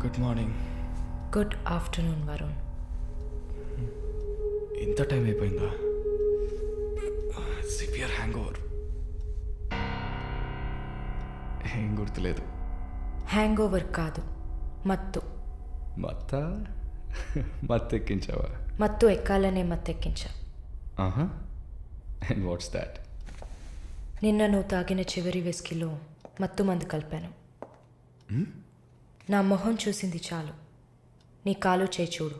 Good morning. Good afternoon Varun. ఇంత time అయిపోయిందా? Severe hang over. ఏం గుర్తులేదు. హ్యాంగ్ ఓవర్ కాదు, మత్తు. మత్తు ఎక్కించావా? మత్తు ఎక్కాలనే మత్తెక్కించా. And what's that? నిన్న నువ్వు తాగిన చివరి విస్కీలో మత్తు మందు కలిపాను. నా మొహం చూసింది చాలు, నీ కాలు చేయి చూడు.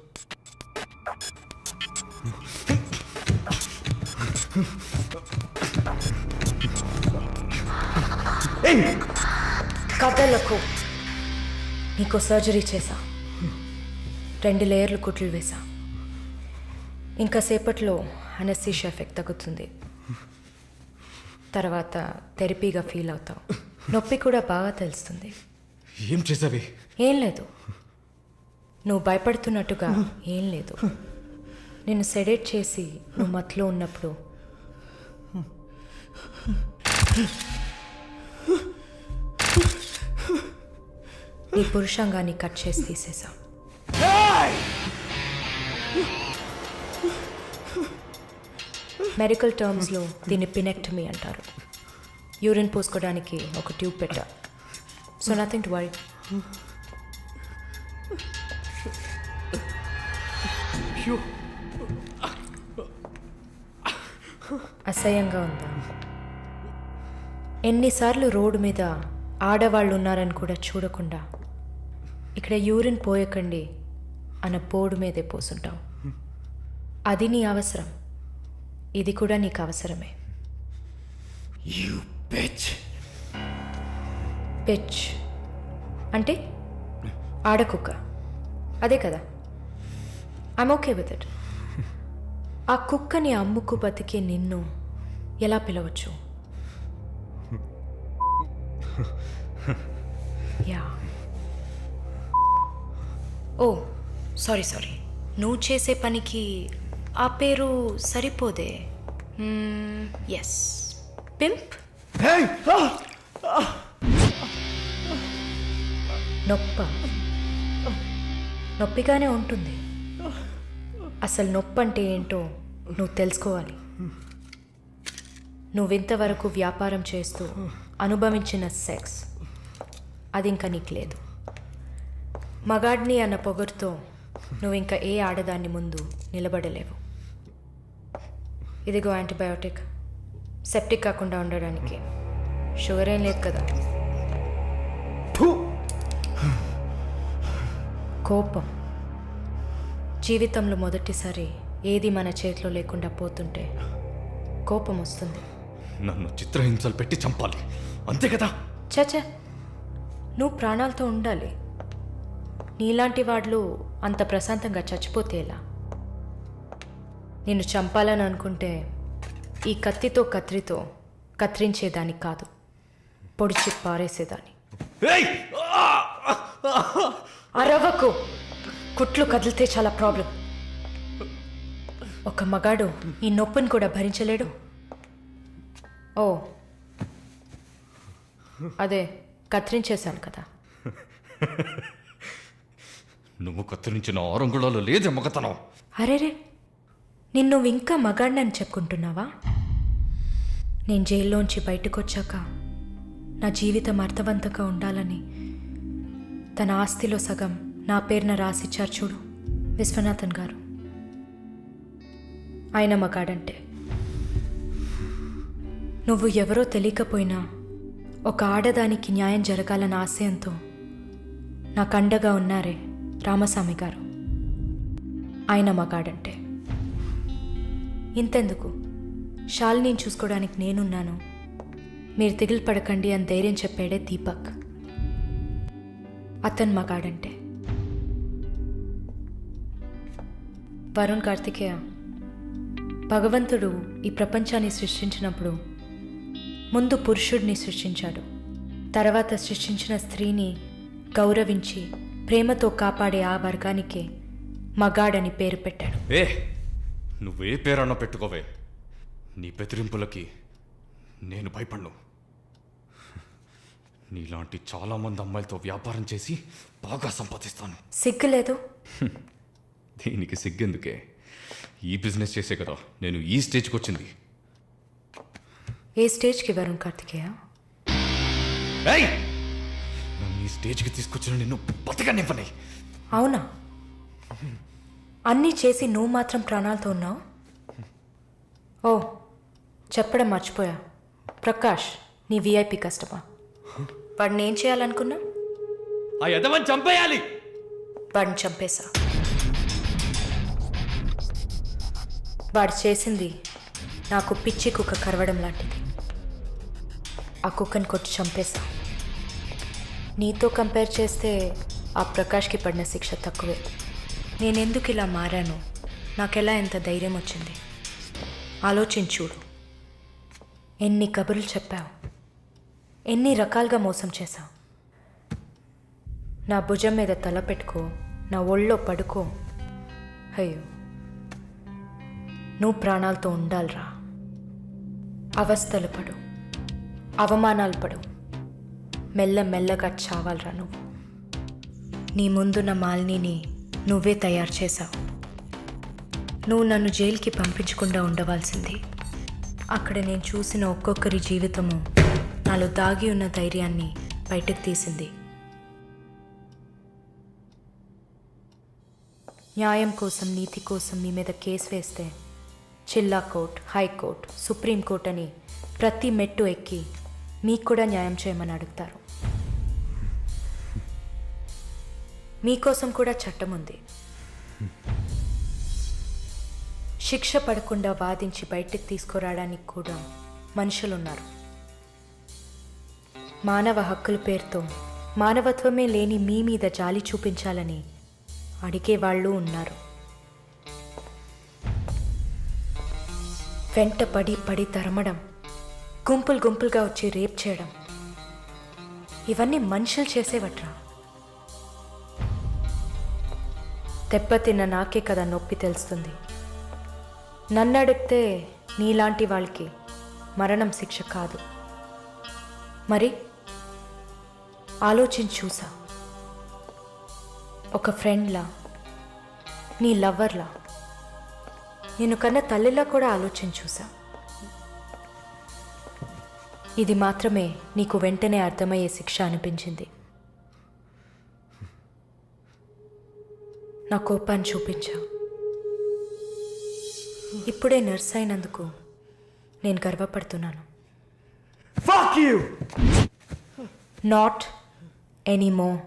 కథలకు నీకు సర్జరీ చేశా, 2 లేయర్లు కుట్లు వేశా. ఇంకా సేపట్లో అనస్థీషియా ఎఫెక్ట్ తగ్గుతుంది. తర్వాత థెరపీగా ఫీల్ అవుతావు. నొప్పి కూడా బాగా తెలుస్తుంది. ఏం చేసావి? ఏం లేదు, నువ్వు భయపడుతున్నట్టుగా ఏం లేదు. నేను సెడేట్ చేసి నువ్వు మత్తులో ఉన్నప్పుడు నీ పురుషాంగాన్ని కట్ చేసి తీసేసా. మెడికల్ టర్మ్స్లో దీన్ని పినెక్టమీ అంటారు. యూరిన్ పోసుకోవడానికి ఒక ట్యూబ్ పెట్టా. So nothing to worry. అసహ్యంగా ఉందా? ఎన్నిసార్లు రోడ్డు మీద ఆడవాళ్ళు ఉన్నారని కూడా చూడకుండా ఇక్కడ యూరిన్ పోయకండి అన్న బోర్డు మీదే పోసుంటావు. అది నీ అవసరం, ఇది కూడా నీకు అవసరమే. పిచ్ అంటే ఆడకుక్క, అదే కదా. I'm okay with it. ఆ కుక్కని అమ్ముకు బతికే నిన్ను ఎలా పిలవచ్చు? యా. ఓ సారీ, నువ్వు చేసే పనికి ఆ పేరు సరిపోదే. Yes, pimp. నొప్పిగానే ఉంటుంది. అసలు నొప్పి అంటే ఏంటో నువ్వు తెలుసుకోవాలి. నువ్వింతవరకు వ్యాపారం చేస్తూ అనుభవించిన సెక్స్ అది ఇంకా నీకు లేదు. మగాడ్ని అన్న పొగరుతో నువ్వు ఇంకా ఏ ఆడదాన్ని ముందు నిలబడలేవు. ఇదిగో యాంటీబయాటిక్, సెప్టిక్ కాకుండా ఉండడానికి. షుగర్ ఏం లేదు కదా. కోపం. జీవితంలో మొదటిసారి ఏది మన చేతిలో లేకుండా పోతుంటే కోపం వస్తుంది. నన్ను చిత్రహింసలు పెట్టి చంపాలి, అంతే కదా? చచ్చా, నువ్వు ప్రాణాలతో ఉండాలి. నీలాంటి వాళ్ళు అంత ప్రశాంతంగా చచ్చిపోతే ఎలా? నిన్ను చంపాలని అనుకుంటే ఈ కత్తితో కత్తిరించేదాన్ని కాదు, పొడిచి పారేసేదాన్ని. అరవకు, కుట్లు కదిలితే చాలా ప్రాబ్లం. ఒక మగాడు ఈ నొప్పిని కూడా భరించలేడు. ఓ అదే కత్తిరించేశాను కదా. నువ్వు కత్తిరించిన ఆరంగుళాలు లేదే మగతనం. అరేరే, నిన్ను ఇంకా మగాడినని చెప్పుకుంటున్నావా? నేను జైల్లోంచి బయటకు వచ్చాక నా జీవితం అర్థవంతంగా ఉండాలని తన ఆస్తిలో సగం నా పేరున రాసిచ్చారు చూడు విశ్వనాథన్ గారు. ఆయన మగాడంటే. నువ్వు ఎవరో తెలియకపోయినా ఒక ఆడదానికి న్యాయం జరగాలన్న ఆశయంతో నాకు అండగా ఉన్నారే రామస్వామి గారు, ఆయన మగాడంటే. ఇంతెందుకు, శాలిని చూసుకోవడానికి నేనున్నాను, మీరు దిగులు పడకండి అని ధైర్యం చెప్పాడే దీపక్, అతను మగాడంటే. వరుణ్ కార్తికేయ, భగవంతుడు ఈ ప్రపంచాన్ని సృష్టించినప్పుడు ముందు పురుషుడిని సృష్టించాడు. తర్వాత సృష్టించిన స్త్రీని గౌరవించి ప్రేమతో కాపాడే ఆ వర్గానికే మగాడని పేరు పెట్టాడు. నువ్వే పేరన్నా పెట్టుకోవే, నీ బెదిరింపులకి నేను భయపడ్ను. నీలాంటి చాలా మంది అమ్మాయిలతో వ్యాపారం చేసి బాగా సంపాదిస్తాను. సిగ్గులేదు? దీనికి సిగ్గెందుకే? ఈ బిజినెస్ చేసే కదా నేను ఈ స్టేజ్కి వచ్చింది. ఏ స్టేజ్కి వరుణ్ కార్తికేయ? ఏయ్! నన్ను ఈ స్టేజ్కి తీసుకొచ్చిన నిన్ను బతకనివ్వని. అవునా? అన్నీ చేసి నువ్వు మాత్రం ప్రాణాలతో ఉన్నావు? ఓ, చెప్పడం మర్చిపోయా. ప్రకాష్ నీ విఐపి కస్టమర్. వాడిని ఏం చేయాలనుకున్నా? ఆ యదవని చంపేయాలి. వాడిని చంపేశా. వాడు చేసింది నాకు పిచ్చి కుక్క కరవడం లాంటిది. ఆ కుక్కని కొట్టి చంపేశా. నీతో కంపేర్ చేస్తే ఆ ప్రకాష్కి పడిన శిక్ష తక్కువే. నేనెందుకు ఇలా మారాను, నాకెలా ఎంత ధైర్యం వచ్చింది ఆలోచించూడు. ఎన్ని కబుర్లు చెప్పావు, ఎన్ని రకాలుగా మోసం చేశావు. నా భుజం మీద తల పెట్టుకో, నా ఒళ్ళో పడుకో. అయ్యో, నువ్వు ప్రాణాలతో ఉండాలిరా. అవస్థలు పడు, అవమానాలు పడు, మెల్లమెల్లగా చావాలరా నువ్వు. నీ ముందున్న మాలిని నువ్వే తయారు చేశావు. నువ్వు నన్ను జైలుకి పంపించకుండా ఉండవలసింది. అక్కడ నేను చూసిన ఒక్కొక్కరి జీవితము నాలో దాగి ఉన్న ధైర్యాన్ని బయటకు తీసింది. న్యాయం కోసం, నీతి కోసం మీ మీద కేసు వేస్తే జిల్లా కోర్టు, హైకోర్టు, సుప్రీంకోర్టు అని ప్రతి మెట్టు ఎక్కి మీకు కూడా న్యాయం చేయమని అడుగుతారు. మీకోసం కూడా చట్టం ఉంది. శిక్ష పడకుండా వాదించి బయటకు తీసుకురావడానికి కూడా మనుషులున్నారు. మానవ హక్కుల పేరుతో మానవత్వమే లేని మీ మీద జాలి చూపించాలని అడిగేవాళ్ళు ఉన్నారు. వెంట పడి పడి తరమడం, గుంపులు గుంపులుగా వచ్చి రేప్ చేయడం, ఇవన్నీ మనుషులు చేసేవట్రా. దెబ్బతిన్న నాకే కదా నొప్పి తెలుస్తుంది. నన్ను అడిగితే నీలాంటి వాళ్ళకి మరణం శిక్ష కాదు. మరి ఆలోచించి చూసా. ఒక ఫ్రెండ్లా, నీ లవ్వర్లా, నేను కన్నా తల్లిలా కూడా ఆలోచించి చూసా. ఇది మాత్రమే నీకు వెంటనే అర్థమయ్యే శిక్ష అనిపించింది. నా కోపాన్ని చూపించావు. ఇప్పుడే నర్స్ అయినందుకు నేను గర్వపడుతున్నాను. Fuck you! Not anymore.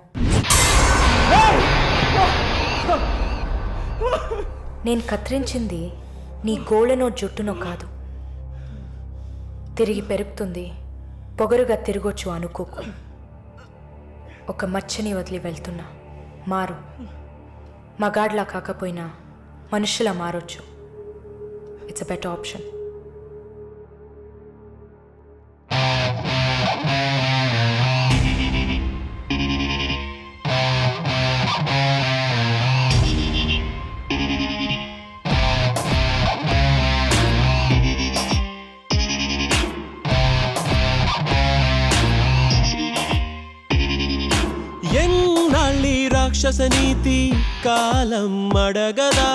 నేను కత్తిరించింది నీ గోళ్ళనో జుట్టునో కాదు. తిరిగి పెరుగుతుంది, పొగరుగా తిరగొచ్చు అనుకోకు. ఒక మచ్చని వదిలి వెళ్తున్నా. మారు. మగాడ్లా కాకపోయినా మనుషులా మారొచ్చు. It's a better option. ఎన్నాళ్ళి రాక్షస నీతి కాలం అడగదా,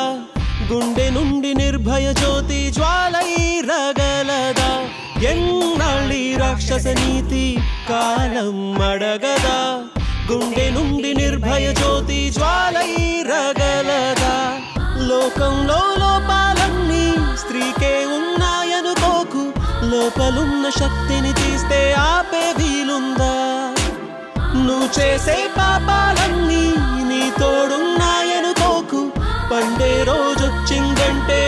గుండె నుండి నిర్భయ జ్యోతి జ్వాలై రగలదా. ఎన్నాళ్ళి రాక్షస నీతి కాలం అడగదా, గుండె నుండి నిర్భయ జ్యోతి జ్వాలై రగలదా. లోకంలో లోపాలన్నీ స్త్రీకే ఉన్నాయనుకోకు, లోపలున్న శక్తిని తీస్తే ఆపే వీలుందా. నువ్వు చేసే పాపాలన్నీ నీ తోడున్నాయనుకోకు, పండే రోజొచ్చిందంటే